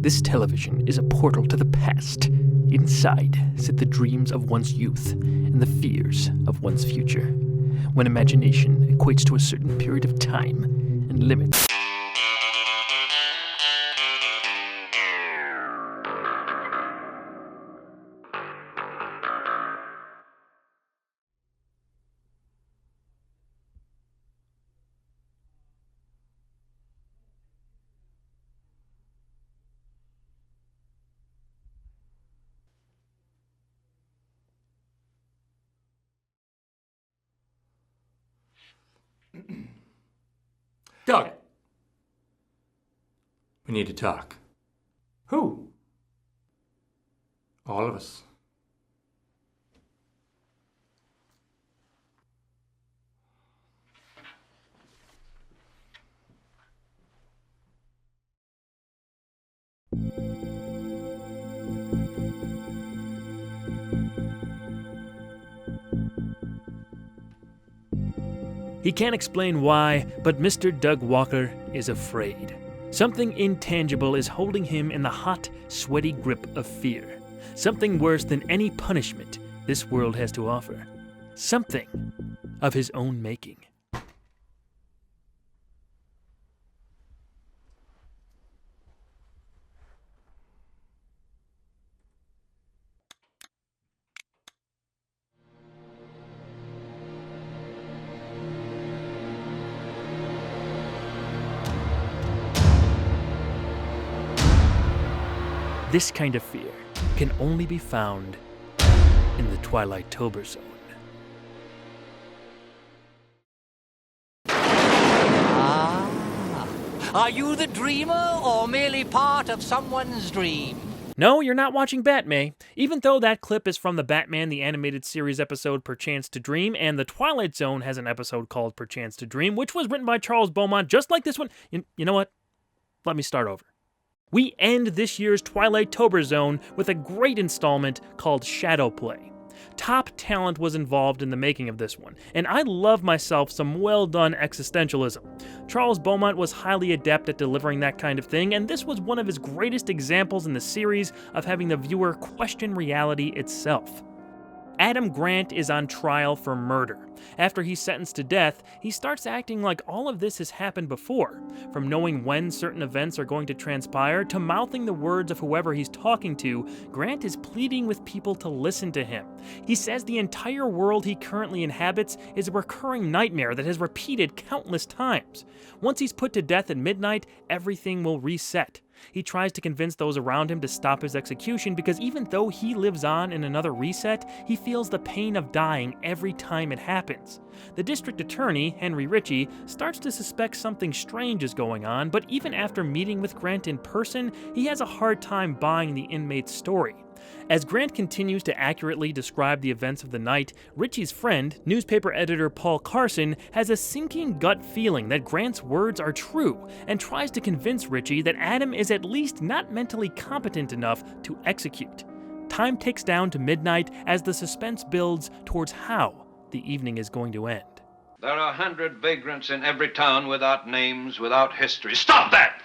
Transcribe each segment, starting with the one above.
This television is a portal to the past. Inside sit the dreams of one's youth and the fears of one's future, when imagination equates to a certain period of time and limits. Doug! We need to talk. Who? All of us. He can't explain why, but Mr. Doug Walker is afraid. Something intangible is holding him in the hot, sweaty grip of fear. Something worse than any punishment this world has to offer. Something of his own making. This kind of fear can only be found in the Twilight-Tober Zone. Are you the dreamer or merely part of someone's dream? No, you're not watching Batman, even though that clip is from the Batman the Animated Series episode Perchance to Dream, and the Twilight Zone has an episode called Perchance to Dream, which was written by Charles Beaumont, just like this one. You know what? Let me start over. We end this year's Twilight-Tober Zone with a great installment called Shadow Play. Top talent was involved in the making of this one, and I love myself some well-done existentialism. Charles Beaumont was highly adept at delivering that kind of thing, and this was one of his greatest examples in the series of having the viewer question reality itself. Adam Grant is on trial for murder. After he's sentenced to death, he starts acting like all of this has happened before, from knowing when certain events are going to transpire to mouthing the words of whoever he's talking to. Grant is pleading with people to listen to him. He says the entire world he currently inhabits is a recurring nightmare that has repeated countless times. Once he's put to death at midnight, everything will reset. He tries to convince those around him to stop his execution because even though he lives on in another reset, he feels the pain of dying every time it happens. The district attorney, Henry Ritchie, starts to suspect something strange is going on, but even after meeting with Grant in person, he has a hard time buying the inmate's story. As Grant continues to accurately describe the events of the night, Ritchie's friend, newspaper editor Paul Carson, has a sinking gut feeling that Grant's words are true and tries to convince Ritchie that Adam is at least not mentally competent enough to execute. Time ticks down to midnight as the suspense builds towards how the evening is going to end. There are 100 vagrants in every town without names, without history. Stop that!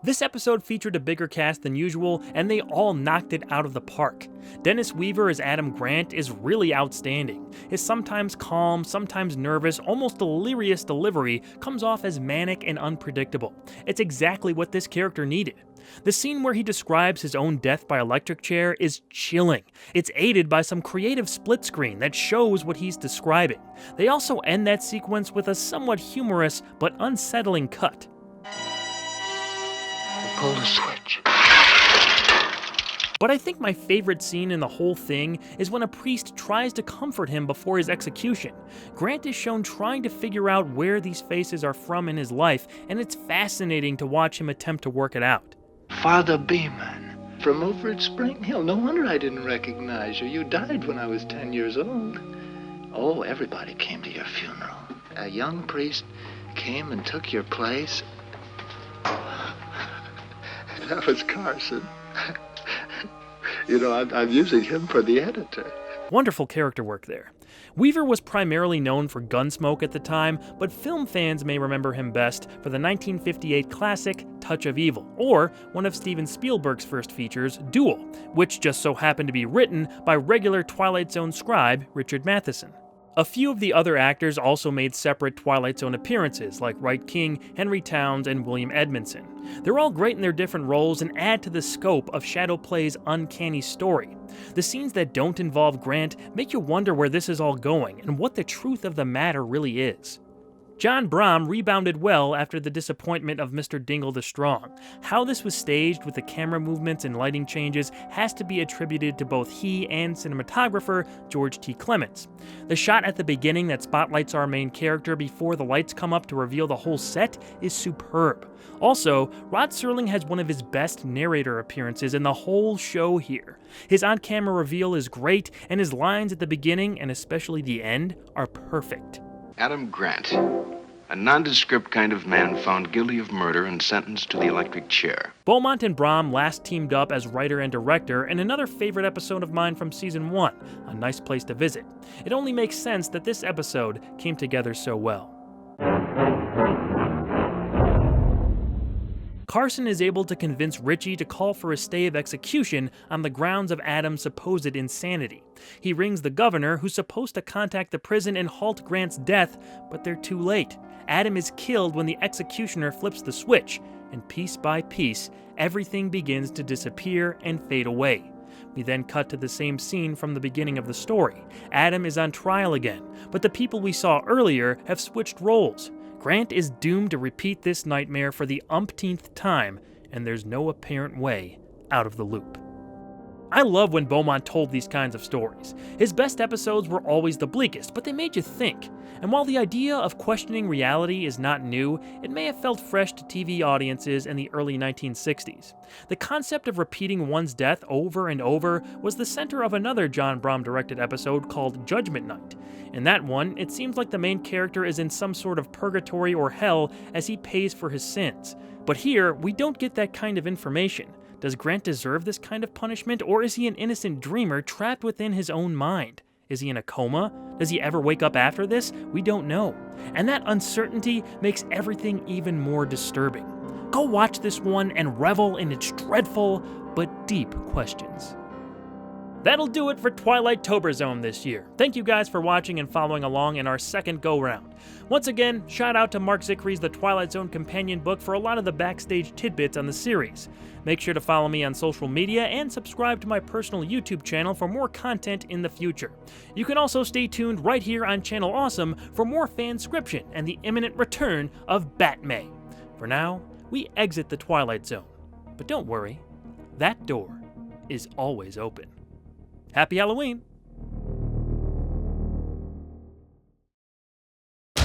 This episode featured a bigger cast than usual, and they all knocked it out of the park. Dennis Weaver as Adam Grant is really outstanding. His sometimes calm, sometimes nervous, almost delirious delivery comes off as manic and unpredictable. It's exactly what this character needed. The scene where he describes his own death by electric chair is chilling. It's aided by some creative split screen that shows what he's describing. They also end that sequence with a somewhat humorous but unsettling cut. Pull the switch. But I think my favorite scene in the whole thing is when a priest tries to comfort him before his execution. Grant is shown trying to figure out where these faces are from in his life, and it's fascinating to watch him attempt to work it out. Father Beeman, from over at Spring Hill. No wonder I didn't recognize you. You died when I was 10 years old. Oh, everybody came to your funeral. A young priest came and took your place. That was Carson. You know, I'm using him for the editor. Wonderful character work there. Weaver was primarily known for Gunsmoke at the time, but film fans may remember him best for the 1958 classic Touch of Evil, or one of Steven Spielberg's first features, Duel, which just so happened to be written by regular Twilight Zone scribe Richard Matheson. A few of the other actors also made separate Twilight Zone appearances, like Wright King, Henry Towns, and William Edmondson. They're all great in their different roles and add to the scope of Shadowplay's uncanny story. The scenes that don't involve Grant make you wonder where this is all going and what the truth of the matter really is. John Brom rebounded well after the disappointment of Mr. Dingle the Strong. How this was staged with the camera movements and lighting changes has to be attributed to both he and cinematographer George T. Clements. The shot at the beginning that spotlights our main character before the lights come up to reveal the whole set is superb. Also, Rod Serling has one of his best narrator appearances in the whole show here. His on-camera reveal is great, and his lines at the beginning, and especially the end, are perfect. Adam Grant, a nondescript kind of man found guilty of murder and sentenced to the electric chair. Beaumont and Brom last teamed up as writer and director in another favorite episode of mine from Season 1, A Nice Place to Visit. It only makes sense that this episode came together so well. Carson is able to convince Richie to call for a stay of execution on the grounds of Adam's supposed insanity. He rings the governor, who's supposed to contact the prison and halt Grant's death, but they're too late. Adam is killed when the executioner flips the switch, and piece by piece, everything begins to disappear and fade away. We then cut to the same scene from the beginning of the story. Adam is on trial again, but the people we saw earlier have switched roles. Grant is doomed to repeat this nightmare for the umpteenth time, and there's no apparent way out of the loop. I love when Beaumont told these kinds of stories. His best episodes were always the bleakest, but they made you think. And while the idea of questioning reality is not new, it may have felt fresh to TV audiences in the early 1960s. The concept of repeating one's death over and over was the center of another John Brom-directed episode called Judgment Night. In that one, it seems like the main character is in some sort of purgatory or hell as he pays for his sins. But here, we don't get that kind of information. Does Grant deserve this kind of punishment, or is he an innocent dreamer trapped within his own mind? Is he in a coma? Does he ever wake up after this? We don't know. And that uncertainty makes everything even more disturbing. Go watch this one and revel in its dreadful but deep questions. That'll do it for Twilight-Tober Zone this year. Thank you guys for watching and following along in our second go-round. Once again, shout out to Mark Zickry's The Twilight Zone companion book for a lot of the backstage tidbits on the series. Make sure to follow me on social media and subscribe to my personal YouTube channel for more content in the future. You can also stay tuned right here on Channel Awesome for more fanscription and the imminent return of Batman. For now, we exit the Twilight Zone. But don't worry, that door is always open. Happy Halloween! You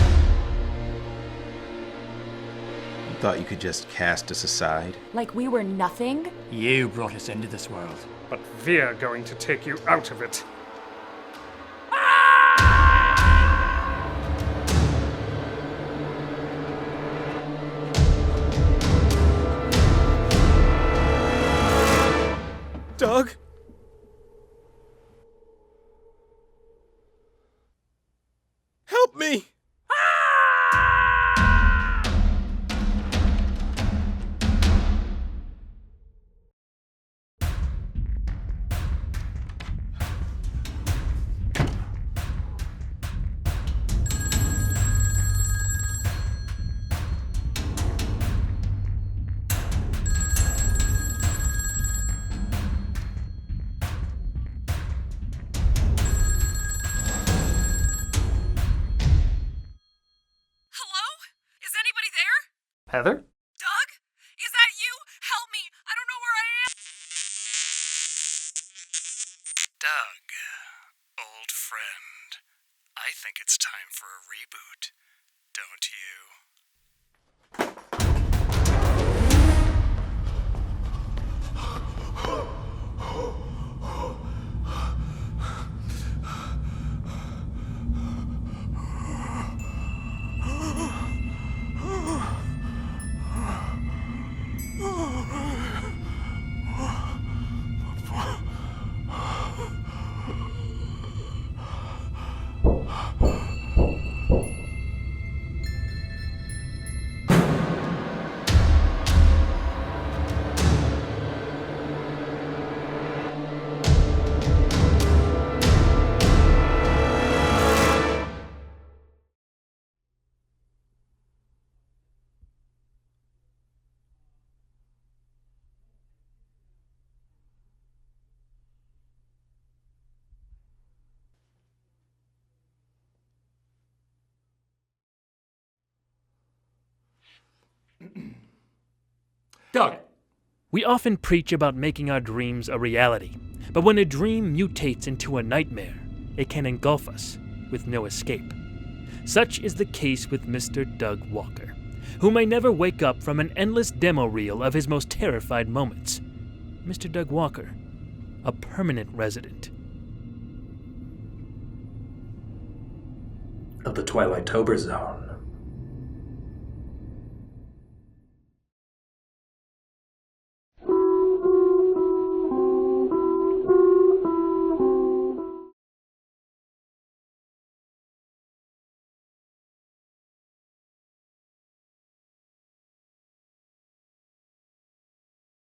thought you could just cast us aside? Like we were nothing? You brought us into this world. But we're going to take you out of it. Doug? Help me! Heather? Doug? Is that you? Help me! I don't know where I am! Doug, old friend, I think it's time for a reboot, don't you? Doug. We often preach about making our dreams a reality, but when a dream mutates into a nightmare, it can engulf us with no escape. Such is the case with Mr. Doug Walker, who may never wake up from an endless demo reel of his most terrified moments. Mr. Doug Walker, a permanent resident of the Twilight-Tober Zone.